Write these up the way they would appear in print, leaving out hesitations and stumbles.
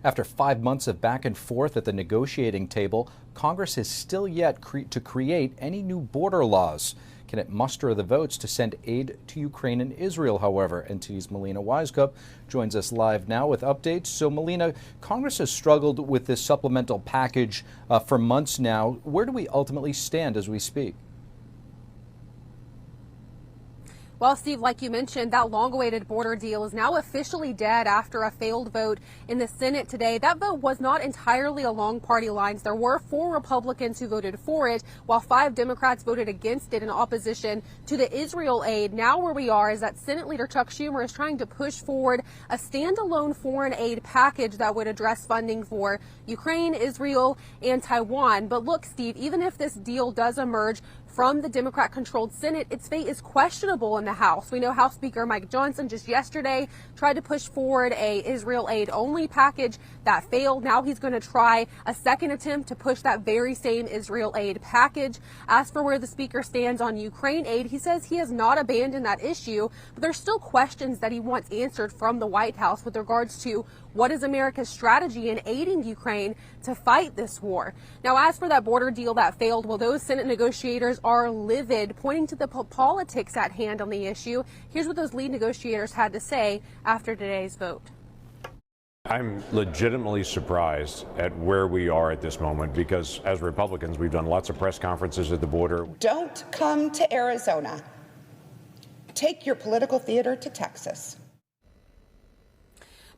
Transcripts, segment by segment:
After 5 months of back and forth at the negotiating table, Congress has still yet to create any new border laws. Can it muster the votes to send aid to Ukraine and Israel, however? NTD's Melina Wisecup joins us live now with updates. So, Melina, Congress has struggled with this supplemental package for months now. Where do we ultimately stand as we speak? Well, Steve, like you mentioned, that long-awaited border deal is now officially dead after a failed vote in the Senate today. That vote was not entirely along party lines. There were 4 Republicans who voted for it, while 5 Democrats voted against it in opposition to the Israel aid. Now where we are is that Senate Leader Chuck Schumer is trying to push forward a standalone foreign aid package that would address funding for Ukraine, Israel, and Taiwan. But look, Steve, even if this deal does emerge from the Democrat-controlled Senate, its fate is questionable in the House. We know House Speaker Mike Johnson just yesterday tried to push forward a Israel aid-only package that failed. Now he's going to try a second attempt to push that very same Israel aid package. As for where the Speaker stands on Ukraine aid, he says he has not abandoned that issue, but there's still questions that he wants answered from the White House with regards to what is America's strategy in aiding Ukraine to fight this war. Now, as for that border deal that failed, well, those Senate negotiators are livid, pointing to the politics at hand on the issue. Here's what those lead negotiators had to say after today's vote. I'm legitimately surprised at where we are at this moment because as Republicans, we've done lots of press conferences at the border. Don't come to Arizona. Take your political theater to Texas.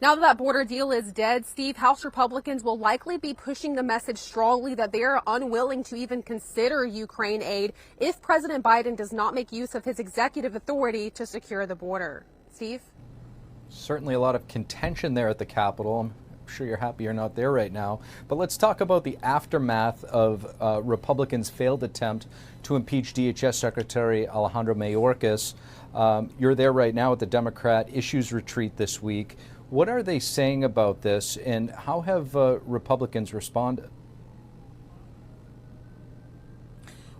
Now that border deal is dead, Steve, House Republicans will likely be pushing the message strongly that they are unwilling to even consider Ukraine aid if President Biden does not make use of his executive authority to secure the border. Steve? Certainly a lot of contention there at the Capitol. I'm sure you're happy you're not there right now. But let's talk about the aftermath of Republicans' failed attempt to impeach DHS Secretary Alejandro Mayorkas. You're there right now at the Democrat Issues Retreat this week. What are they saying about this, and how have Republicans responded?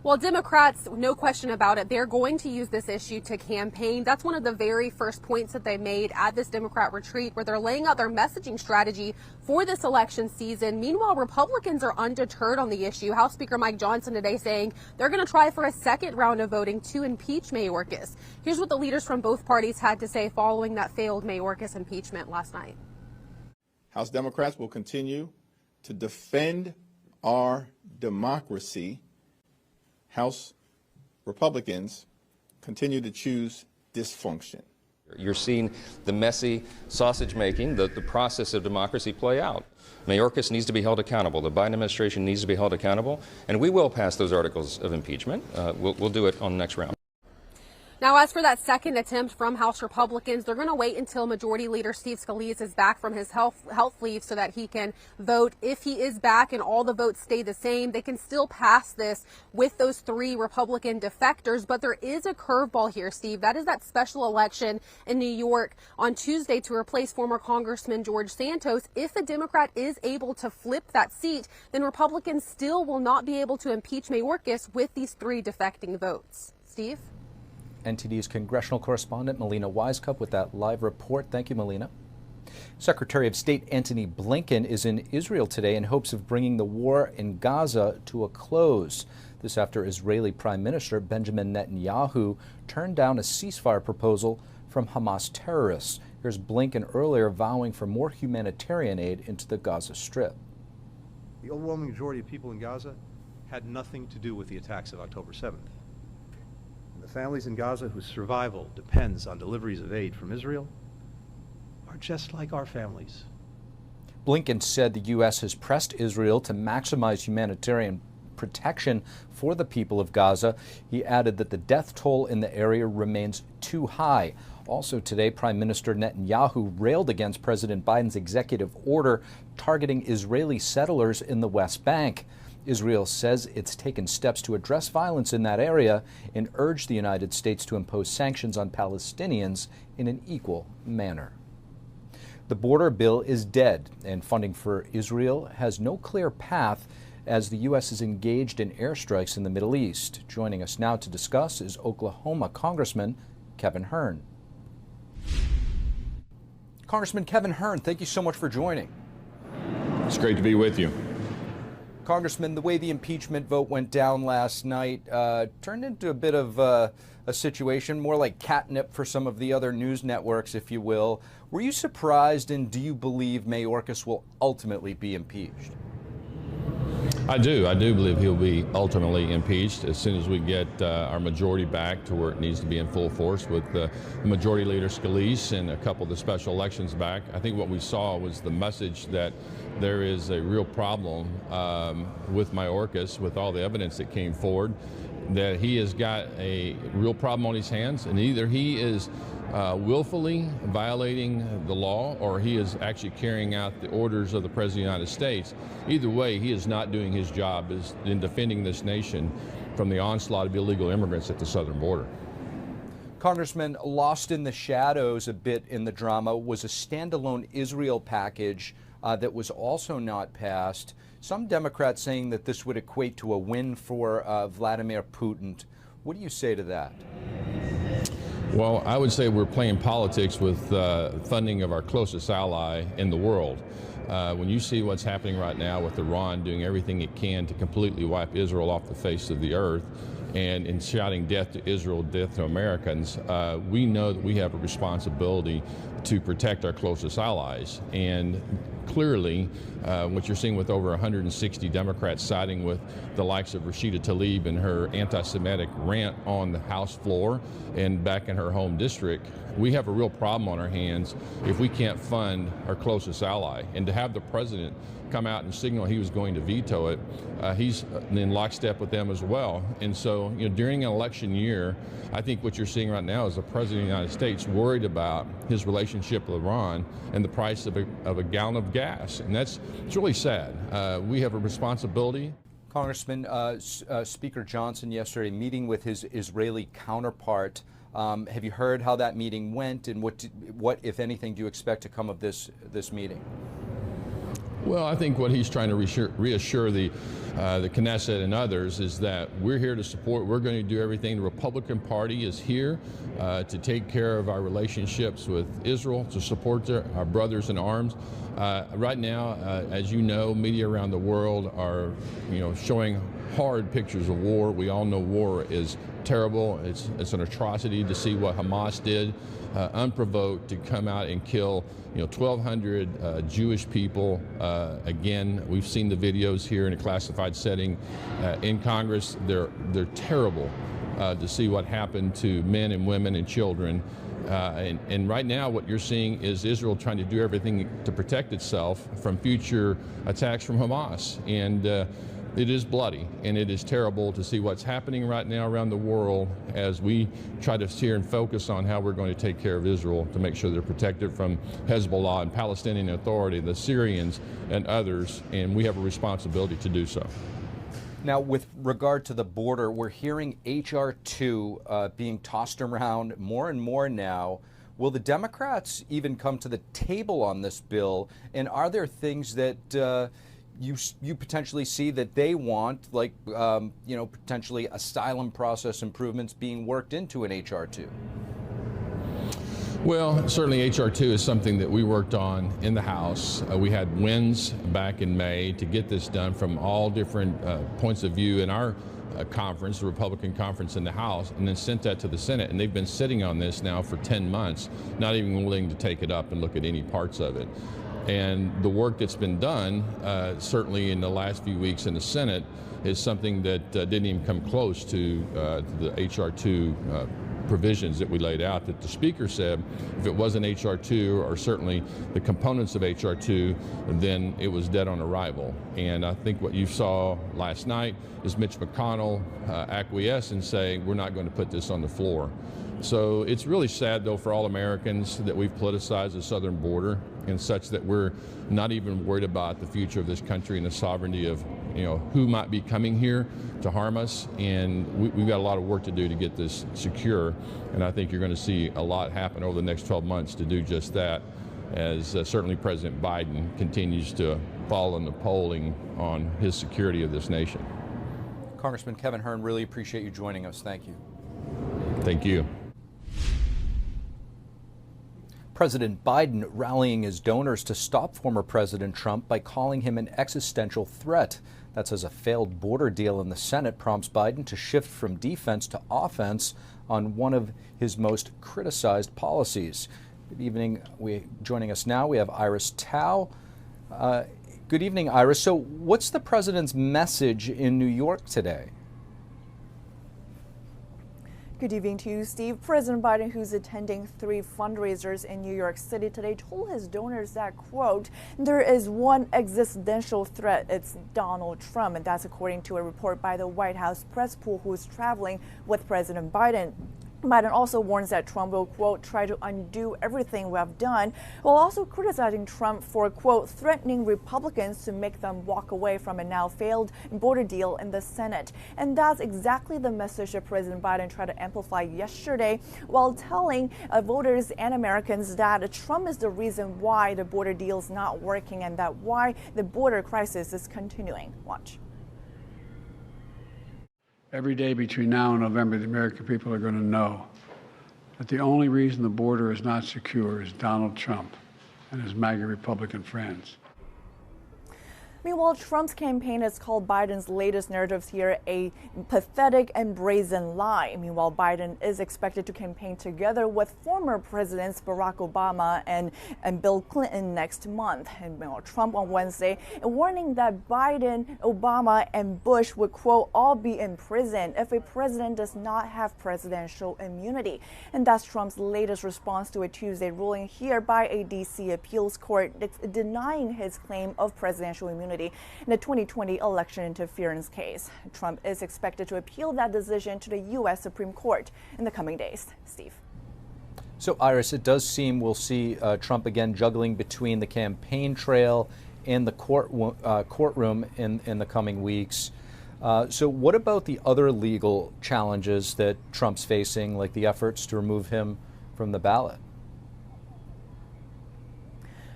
Well, Democrats, no question about it, they're going to use this issue to campaign. That's one of the very first points that they made at this Democrat retreat, where they're laying out their messaging strategy for this election season. Meanwhile, Republicans are undeterred on the issue. House Speaker Mike Johnson today saying they're going to try for a second round of voting to impeach Mayorkas. Here's what the leaders from both parties had to say following that failed Mayorkas impeachment last night. House Democrats will continue to defend our democracy. House Republicans continue to choose dysfunction. You're seeing the messy sausage making, the process of democracy play out. Mayorkas needs to be held accountable. The Biden administration needs to be held accountable. And we will pass those articles of impeachment. We'll do it on the next round. Now, as for that second attempt from House Republicans, they're going to wait until Majority Leader Steve Scalise is back from his health leave so that he can vote. If he is back and all the votes stay the same, they can still pass this with those 3 Republican defectors. But there is a curveball here, Steve. That is that special election in New York on Tuesday to replace former Congressman George Santos. If a Democrat is able to flip that seat, then Republicans still will not be able to impeach Mayorkas with these 3 defecting votes. Steve? NTD's congressional correspondent Melina Wisecup with that live report. Thank you, Melina. Secretary of State Antony Blinken is in Israel today in hopes of bringing the war in Gaza to a close. This after Israeli Prime Minister Benjamin Netanyahu turned down a ceasefire proposal from Hamas terrorists. Here's Blinken earlier vowing for more humanitarian aid into the Gaza Strip. The overwhelming majority of people in Gaza had nothing to do with the attacks of October 7th. The families in Gaza whose survival depends on deliveries of aid from Israel are just like our families. Blinken said the U.S. has pressed Israel to maximize humanitarian protection for the people of Gaza. He added that the death toll in the area remains too high. Also today, Prime Minister Netanyahu railed against President Biden's executive order targeting Israeli settlers in the West Bank. Israel says it's taken steps to address violence in that area and urged the United States to impose sanctions on Palestinians in an equal manner. The border bill is dead, and funding for Israel has no clear path as the U.S. is engaged in airstrikes in the Middle East. Joining us now to discuss is Oklahoma Congressman Kevin Hern. Congressman Kevin Hern, thank you so much for joining. It's great to be with you. Congressman, the way the impeachment vote went down last night turned into a bit of a situation more like catnip for some of the other news networks, if you will. Were you surprised, and do you believe Mayorkas will ultimately be impeached? I do. I do believe he'll be ultimately impeached as soon as we get our majority back to where it needs to be in full force with Majority Leader Scalise and a couple of the special elections back. I think what we saw was the message that there is a real problem with Mayorkas, with all the evidence that came forward, that he has got a real problem on his hands, and either he is willfully violating the law or he is actually carrying out the orders of the President of the United States. Either way, he is not doing his job in defending this nation from the onslaught of illegal immigrants at the southern border. Congressman, lost in the shadows a bit in the drama was a standalone Israel package that was also not passed. Some Democrats saying that this would equate to a win for Vladimir Putin. What do you say to that? Well, I would say we're playing politics with funding of our closest ally in the world. When you see what's happening right now with Iran doing everything it can to completely wipe Israel off the face of the earth, and in shouting death to Israel, death to Americans, we know that we have a responsibility to protect our closest allies. And clearly, what you're seeing with over 160 Democrats siding with the likes of Rashida Tlaib and her anti-Semitic rant on the House floor and back in her home district, we have a real problem on our hands if we can't fund our closest ally. And to have the president come out and signal he was going to veto it, he's in lockstep with them as well. And so, during an election year, I think what you're seeing right now is the President of the United States worried about his relationship with Iran and the price of a gallon of gas. And it's really sad. We have a responsibility. Congressman, Speaker Johnson yesterday meeting with his Israeli counterpart. Have you heard how that meeting went, and what, if anything, do you expect to come of this meeting? Well, I think what he's trying to reassure the Knesset and others is that we're here to support. We're going to do everything. The Republican Party is here to take care of our relationships with Israel, to support our brothers in arms. Right now, as you know, media around the world are, showing hard pictures of war. We all know war is terrible. It's an atrocity to see what Hamas did, unprovoked, to come out and kill 1,200 Jewish people. Again, we've seen the videos here in a classified setting in Congress. They're terrible to see what happened to men and women and children. And right now what you're seeing is Israel trying to do everything to protect itself from future attacks from Hamas. And it is bloody, and it is terrible to see what's happening right now around the world as we try to steer and focus on how we're going to take care of Israel to make sure they're protected from Hezbollah and Palestinian Authority, the Syrians and others, and we have a responsibility to do so. Now, with regard to the border, we're hearing H.R. 2 being tossed around more and more now. Will the Democrats even come to the table on this bill, and are there things that you potentially see that they want, like potentially asylum process improvements being worked into an H.R. 2? Well, certainly H.R. 2 is something that we worked on in the House. We had wins back in May to get this done from all different points of view in our conference, the Republican conference in the House, and then sent that to the Senate. And they've been sitting on this now for 10 months, not even willing to take it up and look at any parts of it. And the work that's been done, certainly in the last few weeks in the Senate, is something that didn't even come close to the H.R. 2 provisions that we laid out, that the Speaker said if it wasn't H.R. 2 or certainly the components of H.R. 2, then it was dead on arrival. And I think what you saw last night is Mitch McConnell acquiesce and say, we're not going to put this on the floor. So it's really sad, though, for all Americans that we've politicized the southern border in such that we're not even worried about the future of this country and the sovereignty of, who might be coming here to harm us. And we've got a lot of work to do to get this secure. And I think you're going to see a lot happen over the next 12 months to do just that, as certainly President Biden continues to fall in the polling on his security of this nation. Congressman Kevin Hern, really appreciate you joining us. Thank you. Thank you. President Biden rallying his donors to stop former President Trump by calling him an existential threat. That's as a failed border deal in the Senate prompts Biden to shift from defense to offense on one of his most criticized policies. Good evening. Joining us now, we have Iris Tao. Good evening, Iris. So what's the president's message in New York today? Good evening to you, Steve. President Biden, who's attending 3 fundraisers in New York City today, told his donors that, quote, there is one existential threat. It's Donald Trump. And that's according to a report by the White House press pool, who's traveling with President Biden. Biden also warns that Trump will, quote, try to undo everything we have done, while also criticizing Trump for, quote, threatening Republicans to make them walk away from a now failed border deal in the Senate. And that's exactly the message that President Biden tried to amplify yesterday while telling voters and Americans that Trump is the reason why the border deal is not working and that why the border crisis is continuing. Watch. Every day between now and November, the American people are going to know that the only reason the border is not secure is Donald Trump and his MAGA Republican friends. Meanwhile, Trump's campaign has called Biden's latest narratives here a pathetic and brazen lie. Meanwhile, Biden is expected to campaign together with former presidents Barack Obama and Bill Clinton next month. And meanwhile, Trump on Wednesday warning that Biden, Obama, and Bush would, quote, all be in prison if a president does not have presidential immunity. And that's Trump's latest response to a Tuesday ruling here by a D.C. appeals court denying his claim of presidential immunity in the 2020 election interference case. Trump is expected to appeal that decision to the U.S. Supreme Court in the coming days. Steve. So, Iris, it does seem we'll see Trump again juggling between the campaign trail and the courtroom in the coming weeks. So what about the other legal challenges that Trump's facing, like the efforts to remove him from the ballot?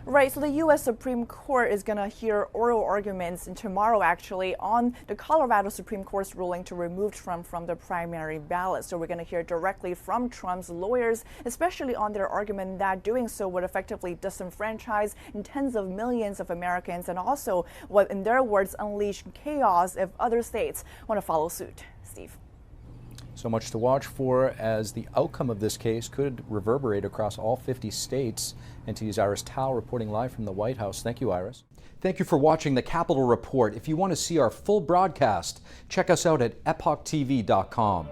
Right, so the U.S. Supreme Court is going to hear oral arguments tomorrow, actually, on the Colorado Supreme Court's ruling to remove Trump from the primary ballot. So we're going to hear directly from Trump's lawyers, especially on their argument that doing so would effectively disenfranchise tens of millions of Americans and also, what in their words, unleash chaos if other states want to follow suit. Steve. So much to watch for, as the outcome of this case could reverberate across all 50 states. NTD's Iris Tao reporting live from the White House. Thank you, Iris. Thank you for watching the Capitol Report. If you want to see our full broadcast, check us out at epochtv.com.